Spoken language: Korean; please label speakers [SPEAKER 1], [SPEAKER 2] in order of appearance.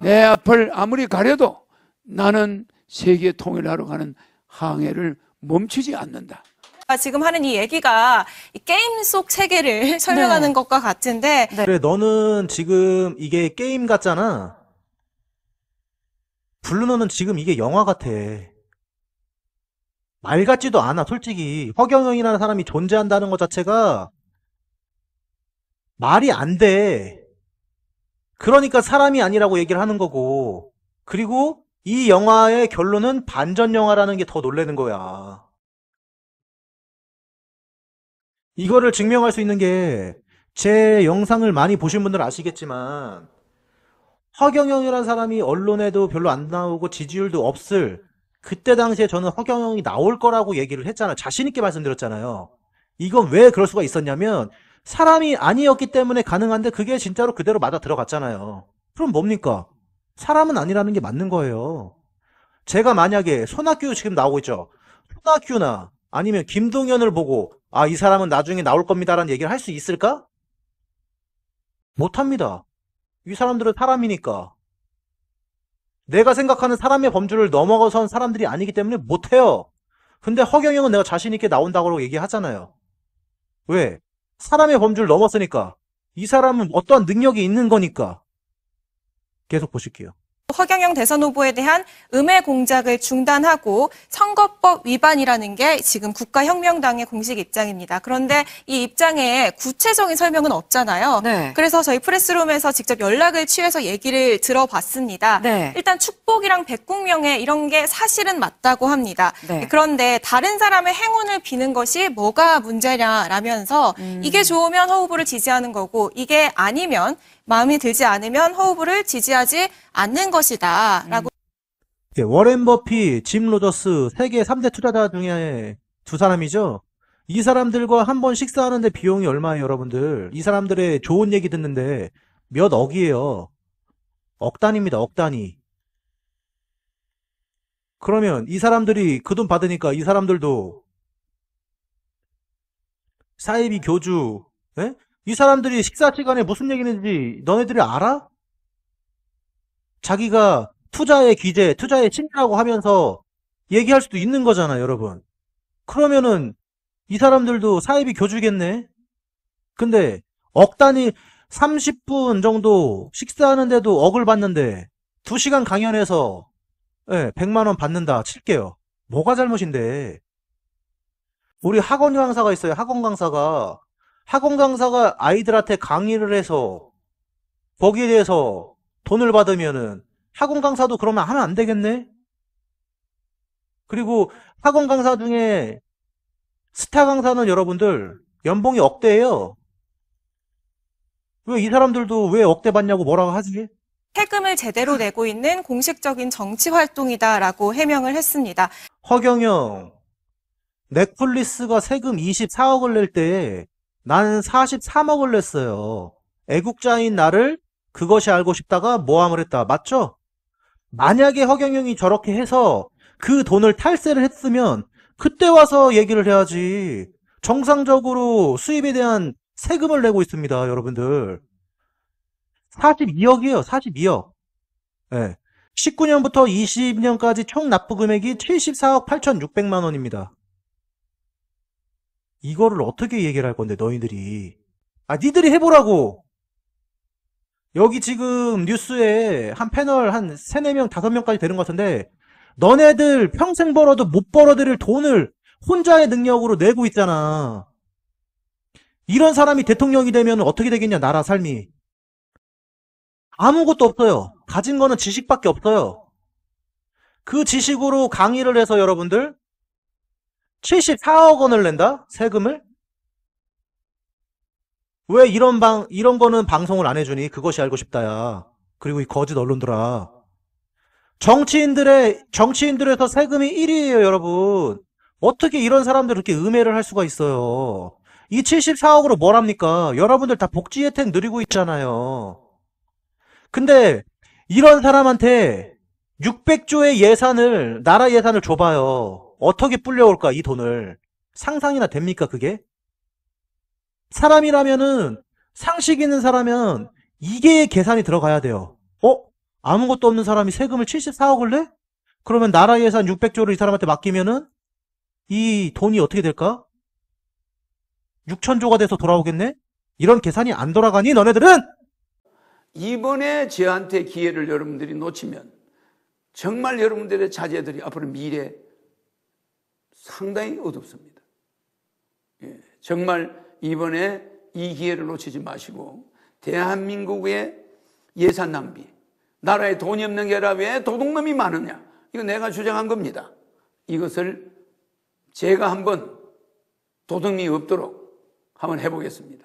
[SPEAKER 1] 내 앞을 아무리 가려도 나는 세계 통일하러 가는 항해를 멈추지 않는다.
[SPEAKER 2] 지금 하는 이 얘기가 이 게임 속 세계를 설명하는 것과 같은데.
[SPEAKER 3] 그래, 너는 지금 이게 게임 같잖아. 블루노는 지금 이게 영화 같아. 말 같지도 않아, 솔직히. 허경영이라는 사람이 존재한다는 것 자체가 말이 안 돼. 그러니까 사람이 아니라고 얘기를 하는 거고. 그리고 이 영화의 결론은 반전 영화라는 게 더 놀라는 거야. 이거를 증명할 수 있는 게 제 영상을 많이 보신 분들 아시겠지만 허경영이라는 사람이 언론에도 별로 안 나오고 지지율도 없을 그때 당시에 저는 허경영이 나올 거라고 얘기를 했잖아요. 자신 있게 말씀드렸잖아요. 이건 왜 그럴 수가 있었냐면 사람이 아니었기 때문에 가능한데 그게 진짜로 그대로 맞아 들어갔잖아요. 그럼 뭡니까? 사람은 아니라는 게 맞는 거예요. 제가 만약에 손학규 지금 나오고 있죠. 손학규나 아니면 김동연을 보고 아, 이 사람은 나중에 나올 겁니다라는 얘기를 할 수 있을까? 못합니다. 이 사람들은 사람이니까. 내가 생각하는 사람의 범주를 넘어선 사람들이 아니기 때문에 못해요. 근데 허경영은 내가 자신 있게 나온다고 얘기하잖아요. 왜? 사람의 범주를 넘었으니까. 이 사람은 어떠한 능력이 있는 거니까. 계속 보실게요.
[SPEAKER 2] 허경영 대선 후보에 대한 음해 공작을 중단하고 선거법 위반이라는 게 지금 국가혁명당의 공식 입장입니다. 그런데 이 입장에 구체적인 설명은 없잖아요.
[SPEAKER 4] 네.
[SPEAKER 2] 그래서 저희 프레스룸에서 직접 연락을 취해서 얘기를 들어봤습니다.
[SPEAKER 4] 네.
[SPEAKER 2] 일단 축복이랑 백국명예 이런 게 사실은 맞다고 합니다.
[SPEAKER 4] 네.
[SPEAKER 2] 그런데 다른 사람의 행운을 비는 것이 뭐가 문제냐라면서 이게 좋으면 허 후보를 지지하는 거고 이게 아니면 마음에 들지 않으면 허 후보를 지지하지 않는 것이다. 라고.
[SPEAKER 3] 예, 워렌 버핏, 짐 로저스 세계 3대 투자자 중에 두 사람이죠. 이 사람들과 한 번 식사하는데 비용이 얼마예요, 여러분들? 이 사람들의 좋은 얘기 듣는데 몇 억이에요. 억 단위입니다, 억 단위. 그러면 이 사람들이 그 돈 받으니까 이 사람들도 사이비 교주, 예? 이 사람들이 식사 시간에 무슨 얘기했는지 너네들이 알아? 자기가 투자의 귀재, 투자의 신이라고 하면서 얘기할 수도 있는 거잖아, 여러분. 그러면은 이 사람들도 사이비 교주겠네? 근데 억 단위 30분 정도 식사하는데도 억을 받는데 2시간 강연해서 100만 원 받는다 칠게요. 뭐가 잘못인데? 우리 학원 강사가 있어요. 학원 강사가 아이들한테 강의를 해서 거기에 대해서 돈을 받으면은 학원 강사도 그러면 하면 안 되겠네? 그리고 학원 강사 중에 스타 강사는 여러분들 연봉이 억대예요. 왜 이 사람들도 왜 억대 받냐고 뭐라고 하지?
[SPEAKER 2] 세금을 제대로 내고 있는 공식적인 정치 활동이다라고 해명을 했습니다.
[SPEAKER 3] 허경영, 넷플릭스가 세금 24억을 낼 때 나는 43억을 냈어요. 애국자인 나를 그것이 알고 싶다가 모함을 했다. 맞죠? 만약에 허경영이 저렇게 해서 그 돈을 탈세를 했으면 그때 와서 얘기를 해야지. 정상적으로 수입에 대한 세금을 내고 있습니다, 여러분들. 42억이에요, 42억. 네. 19년부터 20년까지 총 납부 금액이 74억 8,600만 원입니다. 이거를 어떻게 얘기를 할 건데, 너희들이. 니들이 해보라고! 여기 지금 뉴스에 한 패널 한 3, 4명, 5명까지 되는 것 같은데, 너네들 평생 벌어도 못 벌어들일 돈을 혼자의 능력으로 내고 있잖아. 이런 사람이 대통령이 되면 어떻게 되겠냐, 나라 삶이. 아무것도 없어요. 가진 거는 지식밖에 없어요. 그 지식으로 강의를 해서 여러분들 74억 원을 낸다? 세금을? 왜 이런 거는 방송을 안 해주니? 그것이 알고 싶다야. 그리고 이 거짓 언론들아. 정치인들에서 세금이 1위예요, 여러분. 어떻게 이런 사람들 이렇게 음해를 할 수가 있어요? 이 74억으로 뭘 합니까? 여러분들 다 복지 혜택 누리고 있잖아요. 근데 이런 사람한테 600조의 예산을, 나라 예산을 줘봐요. 어떻게 불려올까, 이 돈을. 상상이나 됩니까, 그게? 사람이라면은, 상식 있는 사람은 이게 계산이 들어가야 돼요. 아무것도 없는 사람이 세금을 74억을 내? 그러면 나라 예산 600조를 이 사람한테 맡기면은 이 돈이 어떻게 될까? 6천조가 돼서 돌아오겠네? 이런 계산이 안 돌아가니 너네들은?
[SPEAKER 1] 이번에 저한테 기회를 여러분들이 놓치면 정말 여러분들의 자제들이 앞으로 미래 상당히 어둡습니다. 예, 정말 이번에 이 기회를 놓치지 마시고 대한민국의 예산 낭비, 나라에 돈이 없는 게 아니라 왜 도둑놈이 많으냐, 이거 내가 주장한 겁니다. 이것을 제가 한번 도둑이 없도록 한번 해보겠습니다.